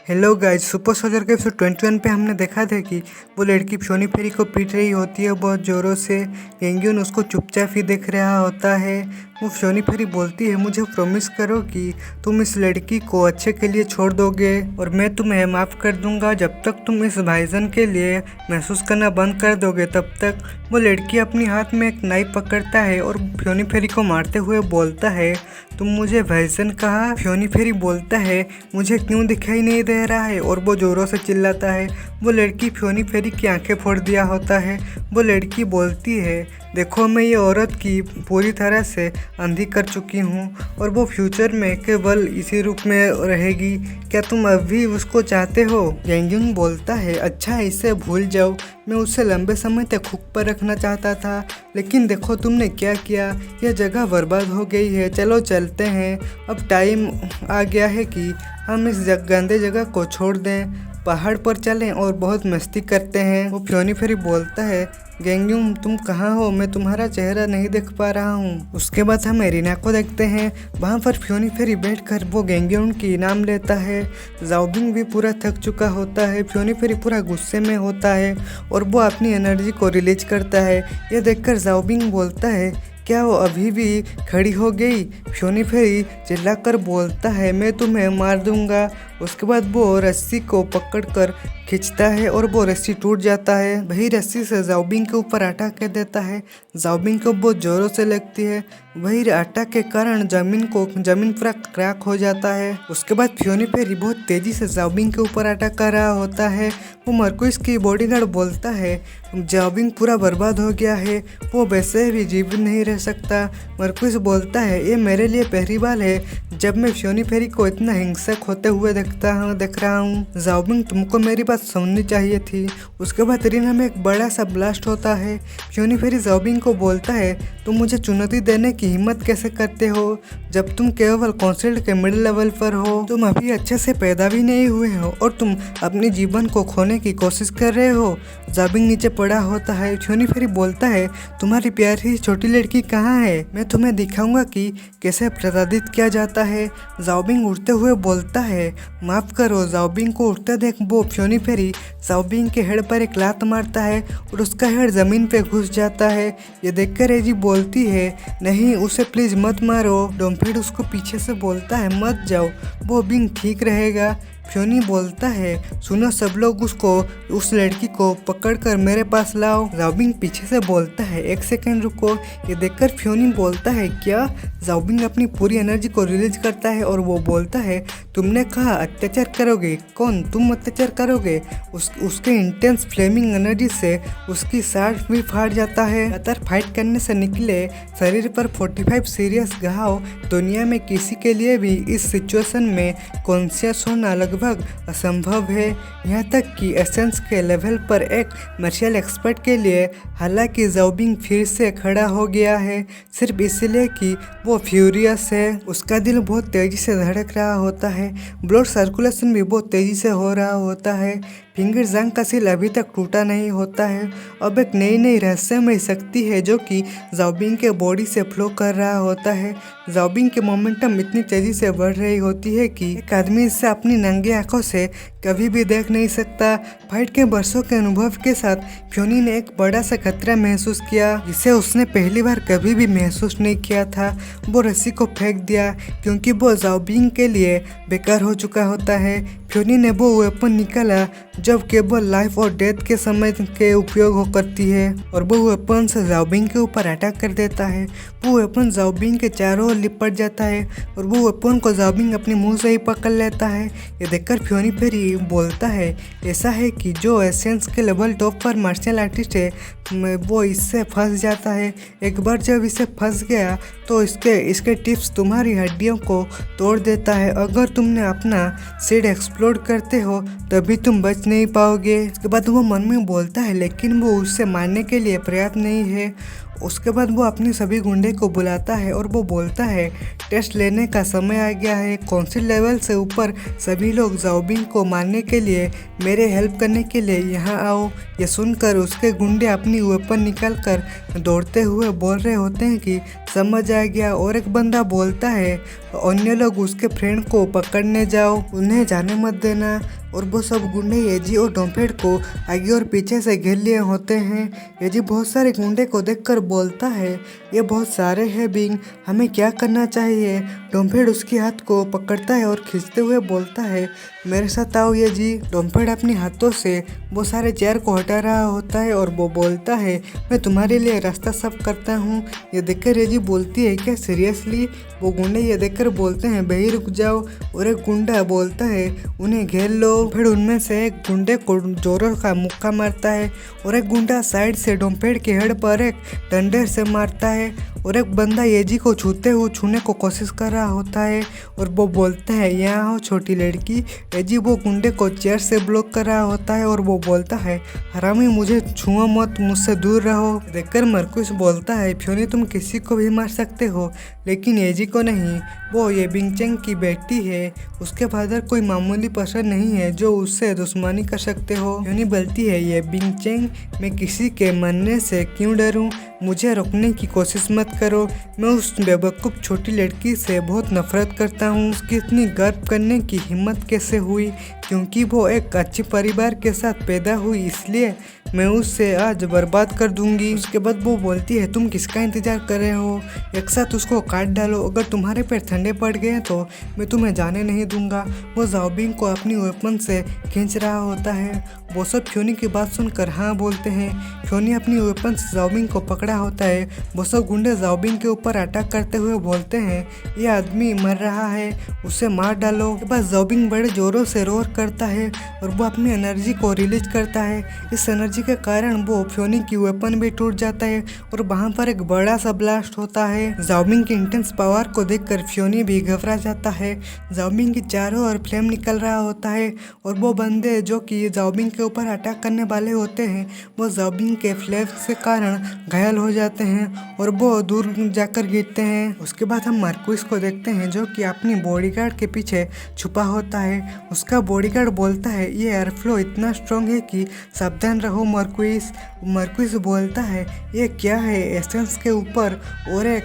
Hello guys, super soldier के episode 21 पे हमने देखा था कि वो लड़की फ्योनी फेरी को पीट रही होती है बहुत ज़ोरों से। गेंग्यून उसको चुपचाप ही देख रहा होता है। वो फ्योनी फेरी बोलती है, मुझे प्रॉमिस करो कि तुम इस लड़की को अच्छे के लिए छोड़ दोगे और मैं तुम्हें माफ़ कर दूंगा जब तक तुम इस भाईजान के लिए महसूस करना बंद कर दोगे तब तक। वो लड़की अपनी हाथ में एक नाइफ पकड़ता है और फ्योनी फेरी को मारते हुए बोलता है, तुम मुझे भाईजान कहा। फ्योनी फेरी बोलता है, मुझे क्यों दिखाई नहीं दे रहा है, और वो जोरों से चिल्लाता है। वो लड़की फ्योनी फेरी की आंखें फोड़ दिया होता है। वो लड़की बोलती है, देखो मैं ये औरत की पूरी तरह से अंधी कर चुकी हूँ और वो फ्यूचर में केवल इसी रूप में रहेगी। क्या तुम अभी उसको चाहते हो? गेंग्यून बोलता है, अच्छा इसे भूल जाओ, मैं उसे लंबे समय तक हुक पर रखना चाहता था, लेकिन देखो तुमने क्या किया, यह जगह बर्बाद हो गई है। चलो चलते हैं, अब टाइम आ गया है कि हम इस गंदे जगह को छोड़ दें, पहाड़ पर चलें और बहुत मस्ती करते हैं। वो फ्योनी फेरी बोलता है, गेंग्यून तुम कहाँ हो, मैं तुम्हारा चेहरा नहीं देख पा रहा हूँ। उसके बाद हम एरिना को देखते हैं। वहाँ पर फ्योनी फेरी बैठकर वो गेंग्यून की नाम लेता है। जाओबिंग भी पूरा थक चुका होता है। फ्योनी फेरी पूरा गुस्से में होता है और वो अपनी एनर्जी को रिलीज करता है। यह देखकर जाओबिंग बोलता है, क्या वो अभी भी खड़ी हो गई? फ्योनी फेरी चिल्लाकर बोलता है, मैं तुम्हें मार दूंगा। उसके बाद वो रस्सी को पकड़कर खींचता है और वो रस्सी टूट जाता है। वही रस्सी से जाओबिंग के ऊपर अटैक कर देता है। जाओबिंग को बहुत जोरों से लगती है। वही अटैक के कारण जमीन पूरा क्रैक हो जाता है। उसके बाद फ्योनी फेरी बहुत तेजी से जाओबिंग के ऊपर अटैक कर रहा होता है। वो मरकुइस की बॉडीगार्ड बोलता है, जाओबिंग पूरा बर्बाद हो गया है, वो वैसे भी जीवित नहीं रह सकता। मरकुइस बोलता है, ये मेरे लिए पहली बार है जब मैं फ्योनी फेरी को इतना हिंसक होते हुए देख रहा हूँ। जाओबिंग तुमको मेरी बात सुननी चाहिए थी। उसके बाद एरिना में एक बड़ा सा ब्लास्ट होता है। फ्योनी फेरी जाओबिंग को बोलता है, तुम मुझे चुनौती देने की हिम्मत कैसे करते हो जब तुम केवल काउंसिल के मिडिल लेवल पर हो? तुम अभी अच्छे से पैदा भी नहीं हुए हो और तुम अपने जीवन को खोने की कोशिश कर रहे हो। जाओबिंग नीचे पड़ा होता है। फ्योनी फेरी बोलता है, तुम्हारी प्यारी छोटी लड़की कहाँ है? मैं तुम्हें दिखाऊंगा कि कैसे प्रताड़ित किया जाता है। जाओबिंग उठते हुए बोलता है, माफ करो। जाओबिंग को उठते देख वो फ्योनी फेरी जाओबिंग के हेड पर एक लात मारता है और उसका हेड जमीन पे घुस जाता है। ये देखकर एजी बोलती है, नहीं उसे प्लीज मत मारो। डोमफेड उसको पीछे से बोलता है, मत जाओ, वो बिंग ठीक रहेगा। फ्योनी बोलता है, सुनो सब लोग, उस लड़की को पकड़कर मेरे पास लाओ। जाओबिंग पीछे से बोलता है, एक सेकंड रुको। ये देखकर फ्योनी बोलता है, क्या? जाओबिंग अपनी पूरी एनर्जी को रिलीज करता है और वो बोलता है, तुमने कहा अत्याचार करोगे? कौन? तुम अत्याचार करोगे? उसके इंटेंस फ्लेमिंग एनर्जी से उसकी सांस भी फाड़ जाता है। लगातार फाइट करने से निकले शरीर पर 45 सीरियस घाव दुनिया में किसी के लिए भी इस सिचुएशन में कॉन्शियस होना लगभग असंभव है, यहाँ तक कि एसेंस के लेवल पर एक मार्शल एक्सपर्ट के लिए। हालांकि जाओबिंग फिर से खड़ा हो गया है सिर्फ इसलिए कि वो फ्यूरियस है। उसका दिल बहुत तेजी से धड़क रहा होता है, ब्लड सर्कुलेशन भी बहुत तेजी से हो रहा होता है। फिंगर जंग का सील अभी तक टूटा नहीं होता है। अब एक नई रहस्यमय शक्ति है जो कि जाओबिंग के बॉडी से फ्लो कर रहा होता है। जाओबिंग के मोमेंटम इतनी तेजी से बढ़ रही होती है कि एक आदमी इसे अपनी नंगी आंखों से कभी भी देख नहीं सकता। फाइट के बरसों के अनुभव के साथ फ्योनी ने एक बड़ा सा खतरा महसूस किया जिसे उसने पहली बार कभी भी महसूस नहीं किया था। वो रस्सी को फेंक दिया क्योंकि वो जाओबिंग के लिए बेकार हो चुका होता है। फ्योनी ने वो वेपन निकाला जब केवल लाइफ और डेथ के समय के उपयोग करती है और वो वेपन से जाओबिंग के ऊपर अटैक कर देता है। वो वेपन जाओबिंग के चारों ओर लिपट जाता है और वो वेपन को जाओबिंग अपने मुंह से ही पकड़ लेता है। ये देखकर फ्योनी फेरी बोलता है, ऐसा है कि जो एसेंस के लेवल टॉप पर मार्शल आर्टिस्ट है वो इससे फंस जाता है। एक बार जब इसे फंस गया तो इसके टिप्स तुम्हारी हड्डियों को तोड़ देता है। अगर तुमने अपना सीड एक्सप्लोड करते हो तभी तुम बच नहीं पाओगे। इसके बाद वो मन में बोलता है, लेकिन वो उससे मारने के लिए पर्याप्त नहीं है। उसके बाद वो अपनी सभी गुंडे को बुलाता है और वो बोलता है टेस्ट लेने का समय आ गया है। काउंसिल लेवल से ऊपर सभी लोग ज़ाओबिंग को मारने के लिए मेरे हेल्प करने के लिए यहाँ आओ। ये सुनकर उसके गुंडे अपनी वेपन निकाल कर दौड़ते हुए बोल रहे होते हैं कि समझ आ गया। और एक बंदा बोलता है अन्य लोग उसके फ्रेंड को पकड़ने जाओ, उन्हें जाने मत देना। और वो सब गुंडे एजी और डोमपेड को आगे और पीछे से घेर लिए होते हैं। एजी बहुत सारे गुंडे को देखकर बोलता है ये बहुत सारे हैं बिंग, हमें क्या करना चाहिए। डोमपेड उसके हाथ को पकड़ता है और खींचते हुए बोलता है मेरे साथ आओ एजी। डोमपेड अपने हाथों से वो सारे चेयर को हटा रहा होता है और वो बोलता है मैं तुम्हारे लिए रास्ता साफ करता हूँ। ये देखकर एजी बोलती है क्या सीरियसली। वो गुंडे ये देखकर बोलते हैं भाई रुक जाओ। और एक गुंडा बोलता है उन्हें घेर लो। फिर उनमें से एक गुंडे को जोरों का मुक्का मारता है और एक गुंडा साइड से डोमपेड के हेड पर एक डंडे से मारता है। और एक बंदा एजी को छूने को कोशिश कर रहा होता है और वो बोलता है यहाँ हो छोटी लड़की। एजी वो गुंडे को चेयर से ब्लॉक कर रहा होता है और वो बोलता है हरामी मुझे छुओ मत, मुझसे दूर रहो। देखकर मरकुस बोलता है फ्योनी तुम किसी को भी मार सकते हो लेकिन एजी को नहीं, वो ये बिंगचेंग की बेटी है, उसके फादर कोई मामूली पर्सन नहीं है जो उससे दुश्मनी कर सकते हो। फ्योनी बोलती है ये बिंगचेंग मैं किसी के मरने से क्यों डरूं, मुझे रोकने की कोशिश मत करो। मैं उस बेवकूफ़ छोटी लड़की से बहुत नफरत करता हूँ। उसकी इतनी गर्व करने की हिम्मत कैसे हुई, क्योंकि वो एक अच्छे परिवार के साथ पैदा हुई इसलिए मैं उससे आज बर्बाद कर दूंगी। उसके बाद वो बोलती है तुम किसका इंतजार कर रहे हो, एक साथ उसको काट डालो, अगर तुम्हारे पैर ठंडे पड़ गए तो मैं तुम्हें जाने नहीं दूंगा। वो ज़ाओबिंग को अपनी वेपन से खींच रहा होता है। वो सब फ्योनी की बात सुनकर हाँ बोलते हैं। फ्योनी अपनी वेपन से ज़ाओबिंग को पकड़ा होता है। वो सब गुंडे ज़ाओबिंग के ऊपर अटैक करते हुए बोलते हैं ये आदमी मर रहा है, उसे मार डालो। के बाद ज़ाओबिंग बड़े जोरों से रोर करता है और वो अपनी एनर्जी को रिलीज करता है। इस एनर्जी के कारण वो फ्योनी की वेपन भी टूट जाता है और वहाँ पर एक बड़ा सा ब्लास्ट होता है। ज़ाओबिंग की इंटेंस पावर को देखकर फ्योनी भी घबरा जाता है। ज़ाओबिंग की चारों ओर फ्लेम निकल रहा होता है और वो बंदे जो कि ज़ाओबिंग के ऊपर अटैक करने वाले होते हैं वो ज़ाओबिंग के फ्लेम के कारण घायल हो जाते हैं और वो दूर जाकर गिरते हैं। उसके बाद हम मार्कुइस को देखते हैं जो कि अपनी बॉडीगार्ड के पीछे छुपा होता है। उसका बॉडीगार्ड बोलता है ये एयर फ्लो इतना स्ट्रॉन्ग है कि सावधान रहो मार्कुइस। मार्कुइस बोलता है ये क्या है, एसेंस के ऊपर और एक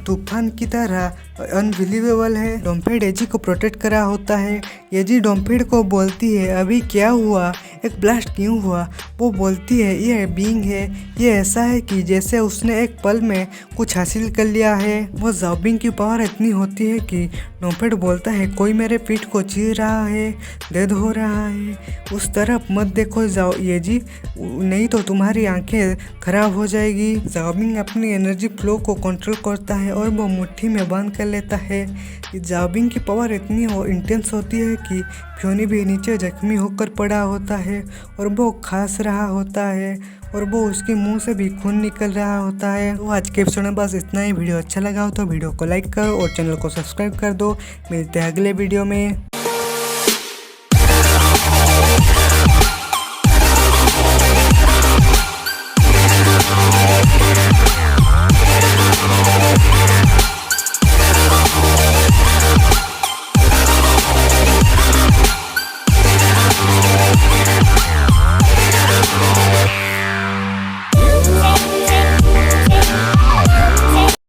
तूफान की तरह अनबिलीवेबल है। डोमपेड एजी को प्रोटेक्ट करा होता है। एजी डोमपेड को बोलती है अभी क्या हुआ, एक ब्लास्ट क्यों हुआ। वो बोलती है ये बीइंग है, ये ऐसा है कि जैसे उसने एक पल में कुछ हासिल कर लिया है। वो ज़ाओबिंग की पावर इतनी होती है कि डोमपेड बोलता है कोई मेरे पीठ को चीर रहा है, दर्द हो रहा है, उस तरफ मत देखो जाओ एजी, नहीं तो तुम्हारी आंखें खराब हो जाएगी। ज़ाओबिंग अपनी एनर्जी फ्लो को कंट्रोल करता है और वो मुट्ठी में बंद कर लेता है। ज़ाओबिंग की पावर इतनी इंटेंस होती है कि फ्योनी भी नीचे जख्मी होकर पड़ा होता है और वो खांस रहा होता है और वो उसके मुंह से भी खून निकल रहा होता है। तो आज के एपिसोड में बस इतना ही। वीडियो अच्छा लगा हो तो वीडियो को लाइक करो और चैनल को सब्सक्राइब कर दो। मिलते हैं अगले वीडियो में।